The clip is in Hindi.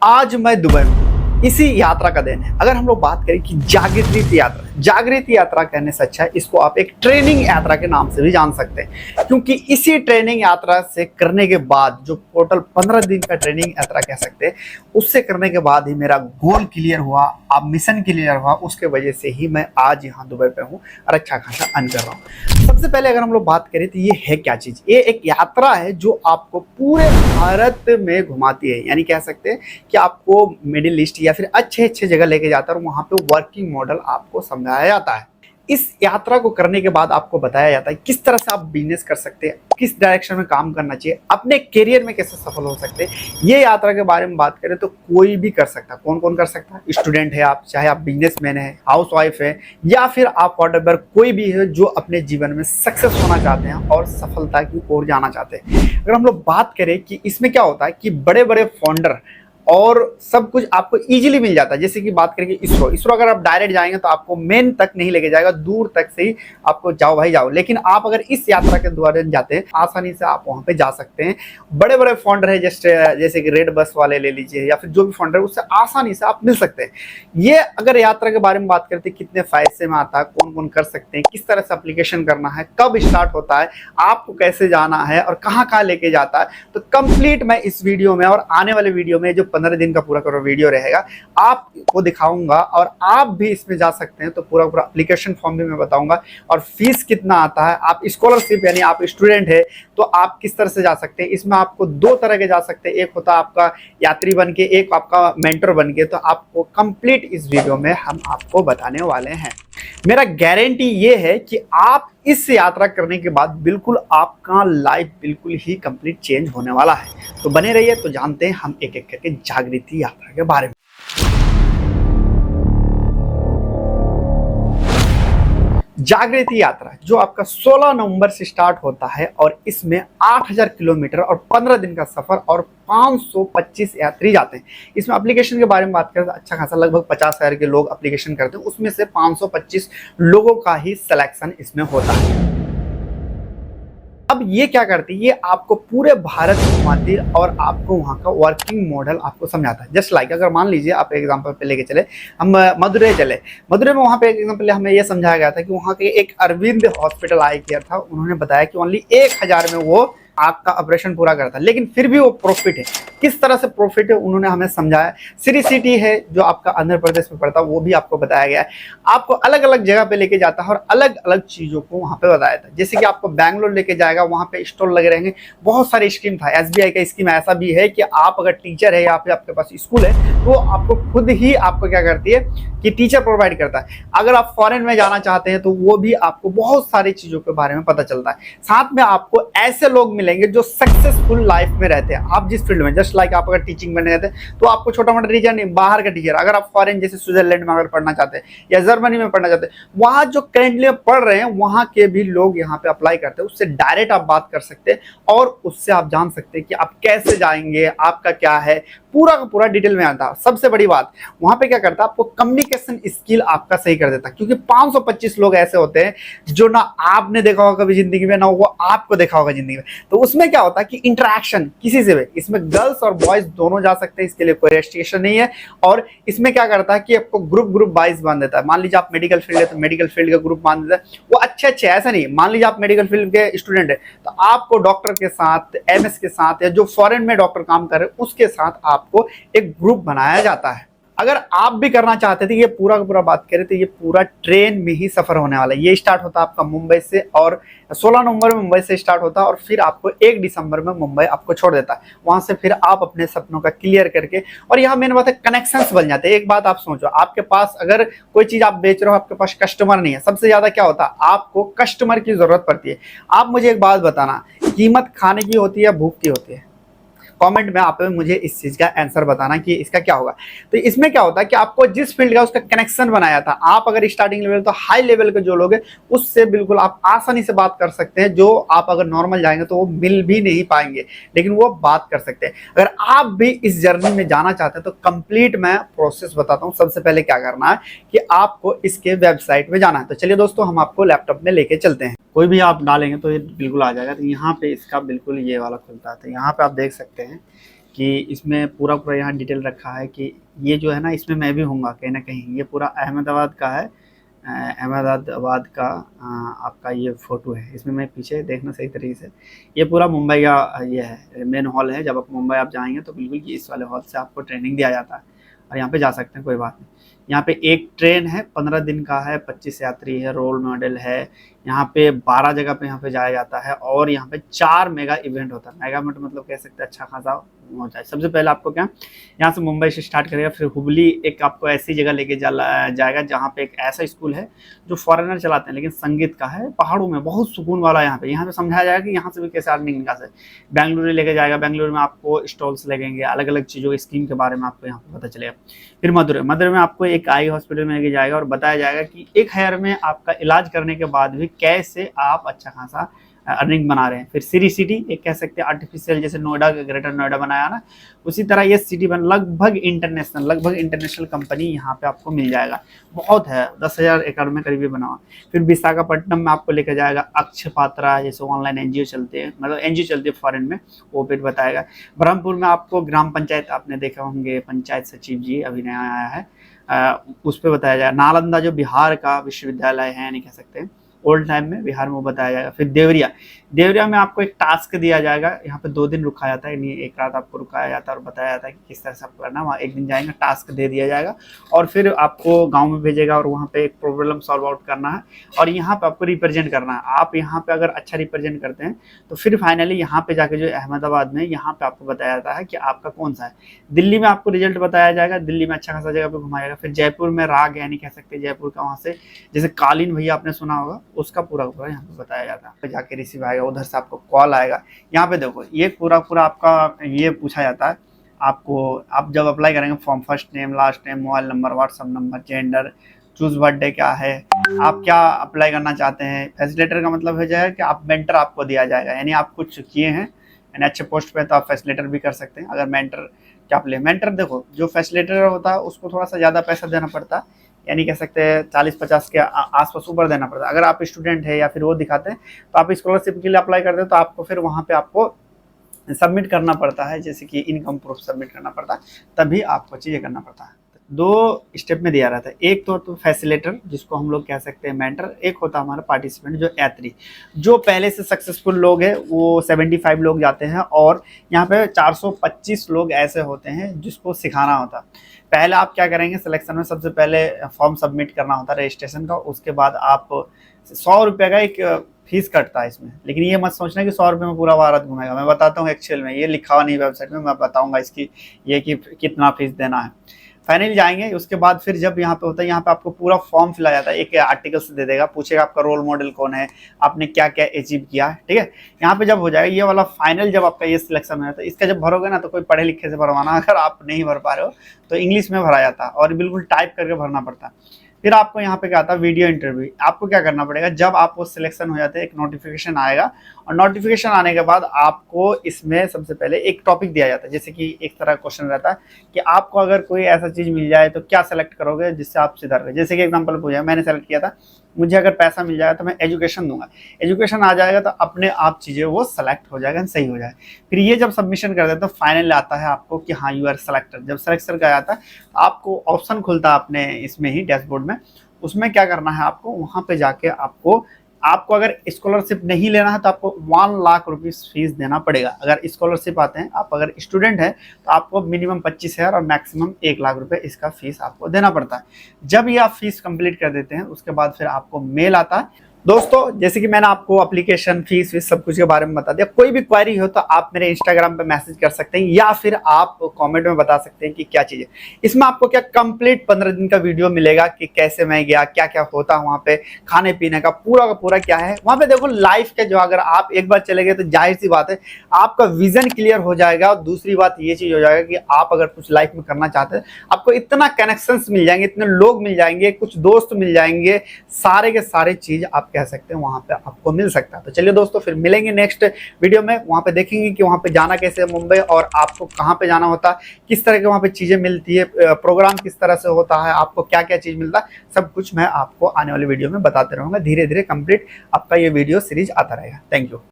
आज मैं दुबई में हूँ। इसी यात्रा का दिन है। अगर हम लोग बात करें कि जागृत यात्रा कहने से अच्छा है इसको आप एक ट्रेनिंग यात्रा के नाम से भी जान सकते हैं, क्योंकि इसी ट्रेनिंग यात्रा से करने के बाद जो टोटल 15 दिन का ट्रेनिंग यात्रा कह सकते हैं, उससे करने के बाद ही मेरा गोल क्लियर हुआ, अब मिशन क्लियर हुआ। उसके वजह से ही मैं आज यहाँ दुबई पे हूँ और अच्छा खासा अर्न कर रहा हूँ। सबसे पहले अगर हम लोग बात करें तो ये है क्या चीज़, ये एक यात्रा है जो आपको पूरे भारत में घुमाती है, यानी कह सकते हैं कि आपको मिडिल ईस्ट या फिर अच्छे अच्छे जगह लेके जाता है और वहाँ पे वर्किंग मॉडल आपको समझाया जाता है। इस यात्रा को करने के बाद आपको बताया जाता है किस तरह से आप बिजनेस कर सकते हैं, किस डायरेक्शन में काम करना चाहिए, अपने करियर में कैसे सफल हो सकते हैं। ये यात्रा के बारे में बात करें तो कोई भी कर सकता है। कौन कौन कर सकता है? स्टूडेंट है आप, चाहे आप बिजनेसमैन है, हाउसवाइफ है, या फिर आप व्हाटएवर कोई भी है जो अपने जीवन में सक्सेस होना चाहते हैं और सफलता की ओर जाना चाहते हैं। अगर हम लोग बात करें कि इसमें क्या होता है कि बड़े बड़े फाउंडर और सब कुछ आपको इजीली मिल जाता है। जैसे कि बात करें कि इसरो अगर आप डायरेक्ट जाएंगे तो आपको मेन तक नहीं लेके जाएगा, दूर तक से ही आपको जाओ भाई जाओ। लेकिन आप अगर इस यात्रा के द्वारा जाते हैं आसानी से आप वहां पे जा सकते हैं। बड़े बड़े फाउंडर है जैसे कि रेड बस वाले ले लीजिए या फिर जो भी फाउंडर है उससे आसानी से आप मिल सकते हैं। ये अगर यात्रा के बारे में बात करते हैं कितने फायदे में आता है, कौन कौन कर सकते हैं, किस तरह से एप्लीकेशन करना है, कब स्टार्ट होता है, आपको कैसे जाना है और कहाँ कहाँ लेके जाता है, तो कंप्लीट मैं इस वीडियो में और आने वाले वीडियो में जो 15 दिन का पूरा वीडियो रहेगा आपको दिखाऊंगा। और आप भी इसमें जा सकते हैं तो पूरा एप्लीकेशन फॉर्म भी मैं बताऊंगा और फीस कितना आता है। आप स्कॉलरशिप यानी आप स्टूडेंट है तो आप किस तरह से जा सकते हैं। इसमें आपको दो तरह के जा सकते हैं, एक होता है आपका यात्री बन के, एक आपका मेंटर बन के। तो आपको कंप्लीट इस वीडियो में हम आपको बताने वाले हैं। मेरा गारंटी ये है कि आप इस यात्रा करने के बाद बिल्कुल आपका लाइफ बिल्कुल ही कंप्लीट चेंज होने वाला है। तो बने रहिए, तो जानते हैं हम एक एक करके जागृति यात्रा के बारे में। जागृति यात्रा जो आपका 16 नवंबर से स्टार्ट होता है और इसमें 8000 किलोमीटर और 15 दिन का सफर और 525 यात्री जाते हैं। इसमें एप्लीकेशन के बारे में बात करें तो अच्छा खासा लगभग 50,000 के लोग एप्लीकेशन करते हैं, उसमें से 525 लोगों का ही सिलेक्शन इसमें होता है। अब ये क्या करती है, ये आपको पूरे भारत घुमाती है और आपको वहाँ का वर्किंग मॉडल आपको समझाता है। जस्ट लाइक अगर मान लीजिए आप एग्जांपल पे लेके चले, हम मदुरई चले, मदुरई में वहाँ पे एग्जांपल हमें ये समझाया गया था कि वहाँ के एक अरविंद हॉस्पिटल आई केयर था, उन्होंने बताया कि ओनली 1000 में वो आपका ऑपरेशन पूरा करता है, लेकिन फिर भी वो प्रॉफिट है। किस तरह से प्रॉफिट है उन्होंने हमें समझाया। श्री सिटी है जो आपका आंध्र प्रदेश में पड़ता है, वो भी आपको बताया गया है। आपको अलग अलग जगह पे लेके जाता है और अलग अलग चीजों को वहां पे बताया था। जैसे कि आपको बैंगलोर लेके जाएगा, वहां पे स्टॉल लगे रहेंगे, बहुत सारे स्कीम था। SBI का स्कीम ऐसा भी है कि आप अगर टीचर है या फिर आपके पास स्कूल है तो आपको खुद ही आपको क्या करती है कि टीचर प्रोवाइड करता है। अगर आप फॉरेन में जाना चाहते हैं तो वो भी आपको बहुत सारी चीजों के बारे में पता चलता है। साथ में आपको ऐसे लोग मिलेंगे जो सक्सेसफुल लाइफ में रहते हैं। आप जिस फील्ड में, जस्ट लाइक आप अगर टीचिंग में रहते हैं तो आपको छोटा मोटा टीचर नहीं, बाहर का टीचर। अगर आप फॉरेन जैसे स्विट्जरलैंड में अगर पढ़ना चाहते हैं या जर्मनी में पढ़ना चाहते हैं, वहां जो करेंटली पढ़ रहे हैं वहां के भी लोग यहाँ पे अप्लाई करते हैं। उससे डायरेक्ट आप बात कर सकते हैं और उससे आप जान सकते हैं कि आप कैसे जाएंगे, आपका क्या है, पूरा का पूरा डिटेल में आता है। सबसे बड़ी बात वहां पे क्या करता है, आपको कम्युनिकेशन स्किल आपका सही कर देता है, क्योंकि 525 लोग ऐसे होते हैं जो ना आपने देखा होगा कभी जिंदगी में, ना वो आपको देखा होगा जिंदगी में। तो उसमें क्या होता है कि इंटरेक्शन किसी से भी, इसमें गर्ल्स और बॉयज दोनों जा सकते हैं, इसके लिए कोई रेस्ट्रिक्शन नहीं है। और इसमें क्या करता है कि आपको ग्रुप वाइज बांध देता है। मान लीजिए आप मेडिकल फील्ड है तो मेडिकल फील्ड का ग्रुप बांध देता है। वो अच्छे ऐसा नहीं, मान लीजिए आप मेडिकल फील्ड के स्टूडेंट है तो आपको डॉक्टर के साथ, MS के साथ, या जो फॉरेन में डॉक्टर काम कर रहे हैं उसके साथ आपको एक ग्रुप बनाया जाता है। अगर आप भी करना चाहते थे, ये पूरा का पूरा बात करें तो ये पूरा ट्रेन में ही सफर होने वाला है। ये स्टार्ट होता है आपका मुंबई से और 16 नवंबर में मुंबई से स्टार्ट होता है और फिर आपको 1 दिसंबर में मुंबई आपको छोड़ देता है। वहां से फिर आप अपने सपनों का क्लियर करके, और यहाँ मेन बात है कनेक्शंस बन जाते हैं। एक बात आप सोचो, आपके पास अगर कोई चीज आप बेच रहे हो, आपके पास कस्टमर नहीं है, सबसे ज्यादा क्या होता है, आपको कस्टमर की जरूरत पड़ती है। आप मुझे एक बात बताना, कीमत खाने की होती है या भूख की होती है? कमेंट में आप मुझे इस चीज का आंसर बताना कि इसका क्या होगा। तो इसमें क्या होता है कि आपको जिस फील्ड का उसका कनेक्शन बनाया था, आप अगर स्टार्टिंग लेवल तो हाई लेवल के जो लोग हैं उससे बिल्कुल आप आसानी से बात कर सकते हैं, जो आप अगर नॉर्मल जाएंगे तो वो मिल भी नहीं पाएंगे, लेकिन वो बात कर सकते हैं। अगर आप भी इस जर्नी में जाना चाहते हैं तो कंप्लीट मैं प्रोसेस बताता हूँ। सबसे पहले क्या करना है कि आपको इसके वेबसाइट में जाना है। तो चलिए दोस्तों, हम आपको लैपटॉप में लेके चलते हैं। कोई भी आप डालेंगे तो ये बिल्कुल आ जाएगा। तो यहाँ पे इसका बिल्कुल ये वाला खुलता है। तो यहाँ पे आप देख सकते हैं कि इसमें पूरा पूरा यहाँ डिटेल रखा है कि ये जो है ना, इसमें मैं भी हूँगा कहीं ना कहीं। ये पूरा अहमदाबाद का है, अहमदाबाद का आपका ये फ़ोटो है। इसमें मैं पीछे देखना सही तरीके से, ये पूरा मुंबई का ये है, मेन हॉल है। जब आप मुंबई आप जाएंगे तो बिल्कुल इस वाले हॉल से आपको ट्रेनिंग दिया जाता है और यहाँ पे जा सकते हैं, कोई बात नहीं। यहाँ पे एक ट्रेन है, 15 दिन का है, 25 यात्री है, रोल मॉडल है। यहाँ पे 12 जगह पे यहाँ पे जाया जाता है और यहाँ पे 4 मेगा इवेंट होता है। मेगा मतलब कह सकते हैं अच्छा खासा होता है। सबसे पहले आपको क्या, यहाँ से मुंबई से स्टार्ट करेगा, फिर हुबली एक आपको ऐसी जगह लेके जाएगा जहाँ पे एक ऐसा स्कूल है जो फॉरेनर चलाते हैं लेकिन संगीत का है, पहाड़ों में, बहुत सुकून वाला। यहाँ पे समझाया जाएगा कि यहाँ से भी कैसे अर्निंग निकाल सकते। बेंगलुरु लेके जाएगा, बेंगलुरु में आपको स्टॉल्स लगेंगे, अलग अलग चीज़ों स्कीम के बारे में आपको यहाँ पे पता चलेगा। फिर मदुरै में आपको एक आई हॉस्पिटल में लेके जाएगा और बताया जाएगा कि 1000 में आपका इलाज करने के बाद भी कैसे आप अच्छा खासा अर्निंग बना रहे हैं। फिर सिरी सिटी, एक कह सकते हैं आर्टिफिशियल, जैसे नोएडा, ग्रेटर नोएडा बनाया ना, उसी तरह ये सिटी बन लगभग इंटरनेशनल कंपनी यहाँ पे आपको मिल जाएगा। बहुत है, 10,000 एकड़ में करीब बना हुआ। फिर विशाखापट्टनम में आपको लेकर जाएगा, अक्षपात्रा जैसे ऑनलाइन एनजीओ चलते हैं, मतलब एनजीओ चलती है फॉरेन में, वो फिर बताएगा। ब्रह्मपुर में आपको ग्राम पंचायत, आपने देखा होंगे, पंचायत सचिव जी अभी नया आया है, उस पर बताया जाएगा। नालंदा जो बिहार का विश्वविद्यालय है, नहीं कह सकते हैं, ओल्ड टाइम में बिहार में, वो बताया जाएगा। फिर देवरिया में आपको एक टास्क दिया जाएगा। यहाँ पे 2 दिन रुकाया जाता है, यानी एक रात आपको रुकाया जाता है और बताया जाता है कि किस तरह से आपको करना। वहाँ एक दिन जाएंगे, टास्क दे दिया जाएगा और फिर आपको गांव में भेजेगा और वहाँ पे एक प्रॉब्लम सॉल्व आउट करना है और यहाँ पे आपको रिप्रेजेंट करना है। आप यहाँ पे अगर अच्छा रिप्रेजेंट करते हैं तो फिर फाइनली यहाँ पे जाके जो अहमदाबाद में, यहाँ पे आपको बताया जाता है कि आपका कौन सा है। दिल्ली में आपको रिजल्ट बताया जाएगा, दिल्ली में अच्छा खासा जगह पे घुमाएगा। फिर जयपुर में राग, यानी कह सकते हैं जयपुर का, वहाँ से जैसे कालीन भैया आपने सुना होगा, उसका पूरा यहाँ पे बताया जाता है। जाके रिसीव आएगा, उधर से आपको कॉल आएगा। यहाँ पे देखो ये पूरा आपका ये पूछा जाता है आपको, आप जब अप्लाई करेंगे form, first name, last name, mobile number, WhatsApp number, gender, choose birthday क्या है, आप क्या अप्लाई करना चाहते हैं। फैसिलिटेटर का मतलब हो जाएगा कि आप मेंटर आपको दिया जाएगा, यानी आप कुछ किए हैं यानी अच्छे पोस्ट पे तो आप फैसिलिटेटर भी कर सकते हैं। अगर मेंटर क्या आप ले, मेंटर देखो जो फैसिलिटेटर होता है उसको थोड़ा सा ज़्यादा पैसा देना पड़ता है, यानी कह सकते हैं 40-50 के आसपास ऊपर देना पड़ता है। अगर आप स्टूडेंट है या फिर वो दिखाते हैं तो आप स्कॉलरशिप के लिए अप्लाई करते हैं तो आपको फिर वहाँ पे आपको सबमिट करना पड़ता है, जैसे कि इनकम प्रूफ सबमिट करना पड़ता है, तभी आपको चीज़ें करना पड़ता है। 2 स्टेप में दिया रहता है, एक तो फैसिलिटेटर जिसको हम लोग कह सकते हैं मेंटर, एक होता है हमारा पार्टिसिपेंट जो यात्री। जो पहले से सक्सेसफुल लोग हैं वो 75 लोग जाते हैं और यहाँ पे 425 लोग ऐसे होते हैं जिसको सिखाना होता है। पहले आप क्या करेंगे, सिलेक्शन में सबसे पहले फॉर्म सबमिट करना होता है रजिस्ट्रेशन का, उसके बाद आप 100 रुपये का एक फीस कटता है इसमें। लेकिन ये मत सोचना कि 100 रुपये में पूरा भारत घूमेगा, मैं बताता हूँ एक्चुअल में, ये लिखा हुआ नहीं वेबसाइट में, मैं बताऊँगा इसकी ये कि कितना फीस देना है। फाइनली जाएंगे, उसके बाद फिर जब यहाँ पे होता है, यहाँ पे आपको पूरा फॉर्म फिलाया जाता है, एक आर्टिकल से दे देगा, पूछेगा आपका रोल मॉडल कौन है, आपने क्या क्या अचीव किया है, ठीक है। यहाँ पे जब हो जाएगा ये वाला फाइनल, जब आपका ये सिलेक्शन हो जाता है, इसका जब भरोगे ना तो कोई पढ़े लिखे से भरवाना, अगर आप नहीं भर पा रहे हो तो इंग्लिश में भरा जाता है और बिल्कुल टाइप करके भरना पड़ता है। फिर आपको यहाँ पे क्या आता है, वीडियो इंटरव्यू। आपको क्या करना पड़ेगा, जब आपको सिलेक्शन हो जाते हैं एक नोटिफिकेशन आएगा और नोटिफिकेशन आने के बाद आपको इसमें सबसे पहले एक टॉपिक दिया जाता है, जैसे कि एक तरह क्वेश्चन रहता है कि आपको अगर कोई ऐसा चीज़ मिल जाए तो क्या सेलेक्ट करोगे जिससे आप सुधर गए। जैसे कि एग्जाम्पल पूछा, मैंने सेलेक्ट किया था, मुझे अगर पैसा मिल जाएगा तो मैं एजुकेशन दूंगा, एजुकेशन आ जाएगा तो अपने आप चीज़ें वो सेलेक्ट हो जाएगा, सही हो जाएगा। फिर ये जब सबमिशन कर देते तो फाइनल आता है आपको कि हाँ यू आर सेलेक्टेड। जब सिलेक्शन का आता है आपको ऑप्शन खुलता है अपने इसमें ही डैशबोर्ड में, उसमें क्या करना है आपको, वहाँ पे जाके आपको अगर स्कॉलरशिप नहीं लेना है तो आपको 1 लाख रुपीस फीस देना पड़ेगा। अगर स्कॉलरशिप आते हैं, आप अगर स्टूडेंट हैं तो आपको मिनिमम 25,000 और मैक्सिमम 1 लाख रुपए इसका फीस आपको देना पड़ता है। जब ये आप फीस कंप्लीट कर देते हैं उसके बाद फिर आपको मेल आता है। दोस्तों जैसे कि मैंने आपको एप्लीकेशन फीस सब कुछ के बारे में बता दिया, कोई भी क्वेरी हो तो आप मेरे इंस्टाग्राम पे मैसेज कर सकते हैं या फिर आप कमेंट में बता सकते हैं कि क्या चीज़ है। इसमें आपको क्या कंप्लीट 15 दिन का वीडियो मिलेगा कि कैसे मैं गया, क्या क्या होता है वहाँ पे, खाने पीने का पूरा क्या है वहाँ पे। देखो लाइफ के जो, अगर आप एक बार चले गए तो जाहिर सी बात है आपका विजन क्लियर हो जाएगा। और दूसरी बात ये चीज़ हो जाएगा कि आप अगर कुछ लाइफ में करना चाहते हैं, आपको इतना कनेक्शंस मिल जाएंगे, इतने लोग मिल जाएंगे, कुछ दोस्त मिल जाएंगे, सारे के सारे चीज़ आप कह सकते हैं वहां पे आपको मिल सकता है। तो चलिए दोस्तों फिर मिलेंगे नेक्स्ट वीडियो में, वहां पे देखेंगे कि वहां पे जाना कैसे है मुंबई, और आपको कहां पे जाना होता है, किस तरह के वहां पे चीजें मिलती है, प्रोग्राम किस तरह से होता है, आपको क्या क्या चीज मिलता है, सब कुछ मैं आपको आने वाले वीडियो में बताते रहूंगा। धीरे धीरे कंप्लीट आपका ये वीडियो सीरीज आता रहेगा। Thank you.